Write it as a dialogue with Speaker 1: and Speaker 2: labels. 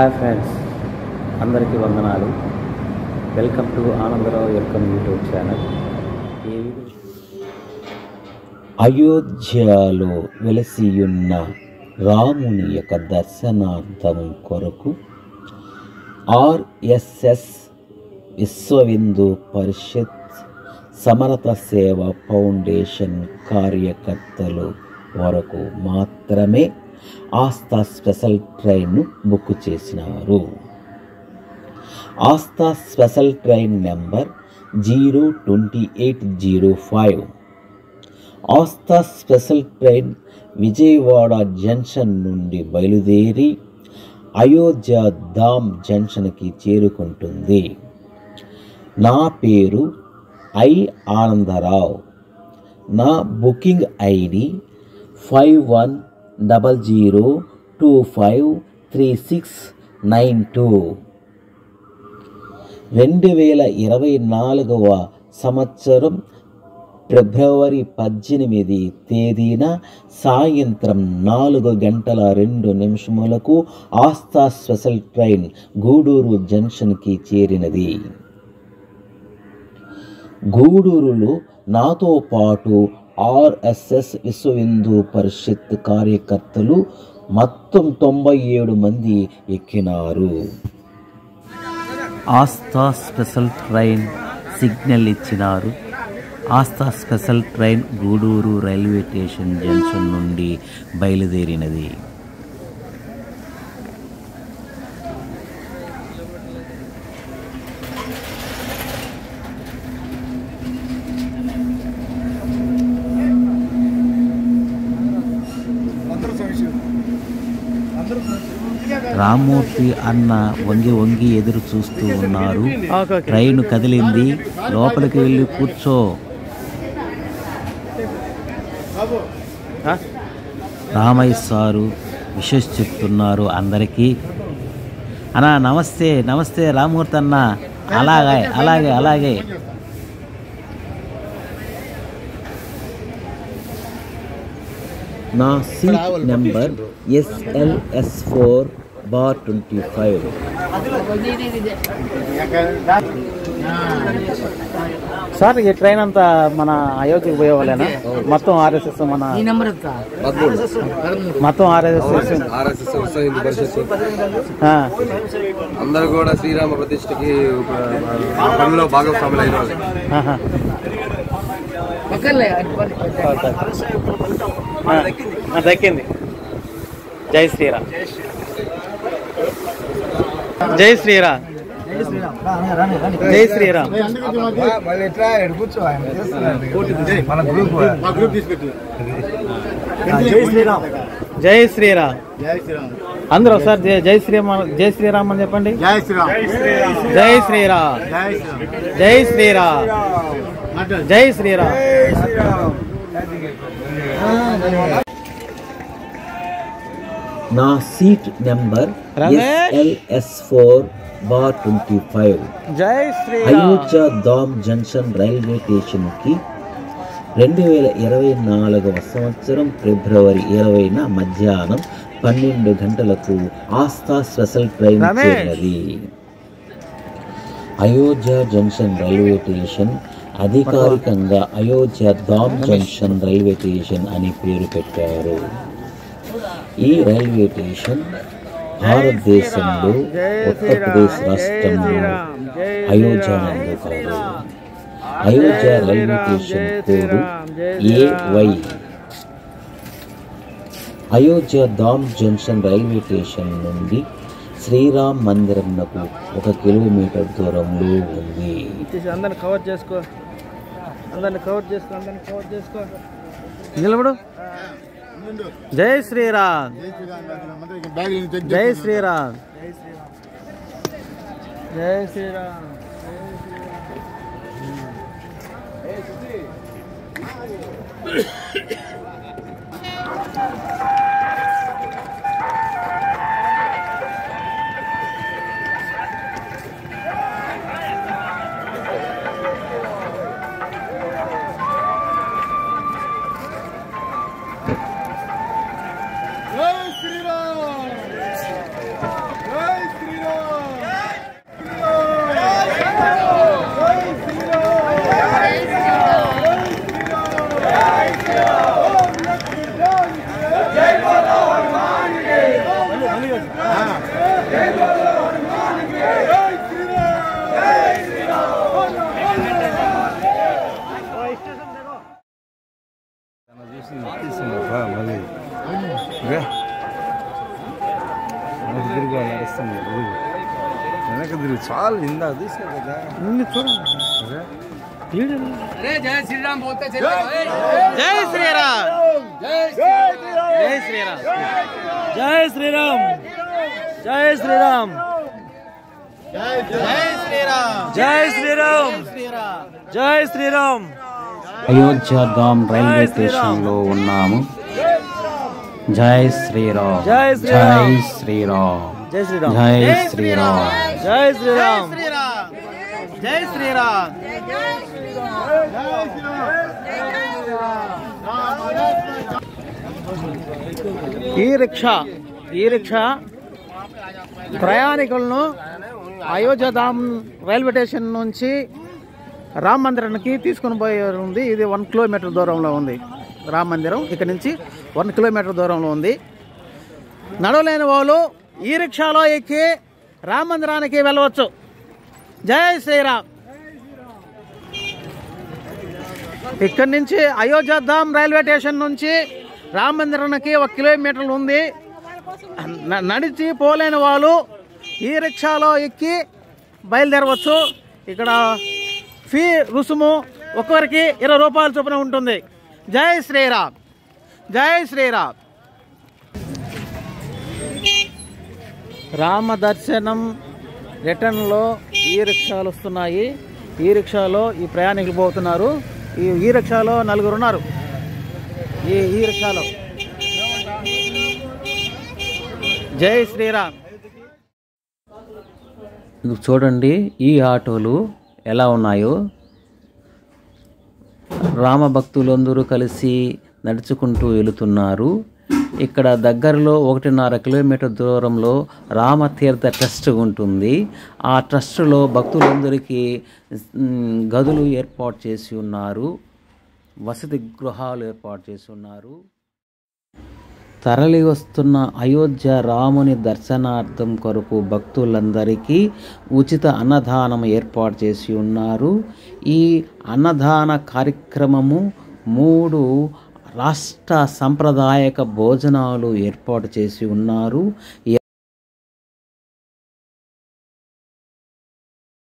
Speaker 1: Hi friends, అందరికీ వందనాలు. Welcome to Anandarao welcome YouTube channel. అయోధ్యలో వెలసియున్న రాముని యొక్క దర్శనార్థం కొరకు ఆర్ఎస్ఎస్ విశ్వ హిందూ పరిషత్ సమరత సేవ ఫౌండేషన్ కార్యకర్తలు వరకు మాత్రమే ఆస్థా స్పెషల్ ట్రైన్ను బుక్ చేసినారు. Aastha special train number 02805. Aastha special train Vijayawada junction నుండి బయలుదేరి అయోధ్య ధామ్ జంక్షన్కి చేరుకుంటుంది. నా పేరు ఆనందరావు. నా బుకింగ్ ఐడి 5100253692. 2024 సంవత్సరం ఫిబ్రవరి 18 తేదీన సాయంత్రం 4:02 ఆస్థా స్పెషల్ ట్రైన్ గూడూరు జంక్షన్కి చేరినది. గూడూరులో నాతో పాటు ఆర్ఎస్ఎస్ విశ్వ హిందూ పరిషత్ కార్యకర్తలు మొత్తం 97 మంది ఎక్కినారు. ఆస్థా స్పెషల్ ట్రైన్ సిగ్నల్ ఇచ్చినారు. Aastha special train Gudur railway station junction నుండి బయలుదేరినది. రామ్మూర్తి అన్న వంగి ఎదురు చూస్తూ ఉన్నారు. ట్రైన్ కదిలింది, లోపలికి వెళ్ళి కూర్చో. రామయ్య సారు విషెస్ చెప్తున్నారు అందరికీ. అన్నా నమస్తే నమస్తే రామ్మూర్తి అన్న. అలాగే అలాగే అలాగే. నా సీట్ నెంబర్ SLS4/25. సార్ ఈ ట్రైన్ అంతా మన అయోధ్యకు పోయే వాళ్ళేనా? మొత్తం ఆర్ఎస్ఎస్ మన మొత్తం ఆర్ఎస్ఎస్
Speaker 2: అందరూ కూడా శ్రీరామ ప్రతిష్టకి పనిలో భాగస్వాములు అయిన వాళ్ళు.
Speaker 1: దక్కింది. జై శ్రీరామ్, జై శ్రీరామ్, జై శ్రీరామ్. జై శ్రీరామ్. అందరూ ఒకసారి జై శ్రీరామ్, జై శ్రీరామ్ అని చెప్పండి. జై శ్రీరామ్, జై శ్రీరామ్, జై శ్రీరామ్, జై శ్రీరామ్. నా seat number SLS4/25. Ayodhya Dham junction railway స్టేషన్కి 2024 సంవత్సరం ఫిబ్రవరి 20న మధ్యాహ్నం 12 గంటలకు ఆస్థా స్పెషల్ ట్రైన్ చేరినది. అయోధ్య జంక్షన్ రైల్వే స్టేషన్ అధికారికంగా Ayodhya Dham junction railway station అని పేరు పెట్టారు. ఈ రైల్వే స్టేషన్ భారతదేశంలో ఉత్తరప్రదేశ్ రాష్ట్రంలో అయోధ్య నందు కాదు. Ayodhya railway station code AY. Ayodhya Dham junction railway station నుండి శ్రీరామ్ మందిరంకు 1 కిలోమీటర్ దూరంలో ఉంది. అందరిని కవర్ చేసుకో, అందరిని కవర్ చేసుకో, అందరిని కవర్ చేసుకో. నిలబడు. జై శ్రీరామ్, జై శ్రీరామ్, జై శ్రీరామ్.
Speaker 3: జై శ్రీరామ్, జై
Speaker 2: చాలు ఇందాక తీసుకో కదా
Speaker 1: జై శ్రీరామ్ జై శ్రీరామ్ జై శ్రీరామ్
Speaker 3: జై శ్రీరామ్ జై శ్రీరామ్
Speaker 1: జై శ్రీరామ్
Speaker 3: జై శ్రీరామ్ జై శ్రీరామ్.
Speaker 4: అయోధ్యధామ్ రైల్వే స్టేషన్ లో ఉన్నాము. జై శ్రీరామ్
Speaker 3: జై
Speaker 4: జై శ్రీరామ్
Speaker 3: జై శ్రీరామ్
Speaker 4: జై శ్రీరామ్
Speaker 3: జై శ్రీరామ్
Speaker 1: జై శ్రీరామ్ ఈ రిక్షా ప్రయాణికులను అయోధ్యధామ్ రైల్వే స్టేషన్ నుంచి రామ మందిరానికి తీసుకుని పోయే ఉంది. ఇది 1 కిలోమీటర్ దూరంలో ఉంది. రామ మందిరం ఇక్కడ నుంచి 1 కిలోమీటర్ దూరంలో ఉంది. నడవలేని వాళ్ళు ఈ రిక్షాలో ఎక్కి రామ మందిరానికి వెళ్ళవచ్చు. జై శ్రీరామ్. ఇక్కడి నుంచి అయోధ్యధామ్ రైల్వే స్టేషన్ నుంచి రామ మందిరానికి 1 కిలోమీటర్ ఉంది. నడిచి పోలేని వాళ్ళు ఈ రిక్షాలో ఎక్కి బయలుదేరవచ్చు. ఇక్కడ ఫీ రుసుము ఒక్కొక్కరికి 20 రూపాయల చొప్పున ఉంటుంది. జై శ్రీరామ్ జై శ్రీరామ్. రామ దర్శనం రిటర్న్లో ఈ రిక్షాలు వస్తున్నాయి. ఈ రిక్షాలో ఈ ప్రయాణికులు పోతున్నారు. ఈ రిక్షాలో 4 ఉన్నారు. ఈ రిక్షాలో జై శ్రీరామ్.
Speaker 4: చూడండి ఈ ఆటోలు ఎలా ఉన్నాయో. రామ భక్తులందరూ కలిసి నడుచుకుంటూ వెళుతున్నారు. ఇక్కడ దగ్గరలో 1.5 కిలోమీటర్ దూరంలో రామతీర్థ ట్రస్ట్ ఉంటుంది. ఆ ట్రస్టులో భక్తులందరికీ గదులు ఏర్పాటు చేసి ఉన్నారు. వసతి గృహాలు ఏర్పాటు చేసి ఉన్నారు. తరలి వస్తున్న అయోధ్య రాముని దర్శనార్థం కొరకు భక్తులందరికీ ఉచిత అన్నదానం ఏర్పాటు చేసి ఉన్నారు. ఈ అన్నదాన కార్యక్రమము 3 రాష్ట్ర సాంప్రదాయక భోజనాలు ఏర్పాటు చేసి ఉన్నారు.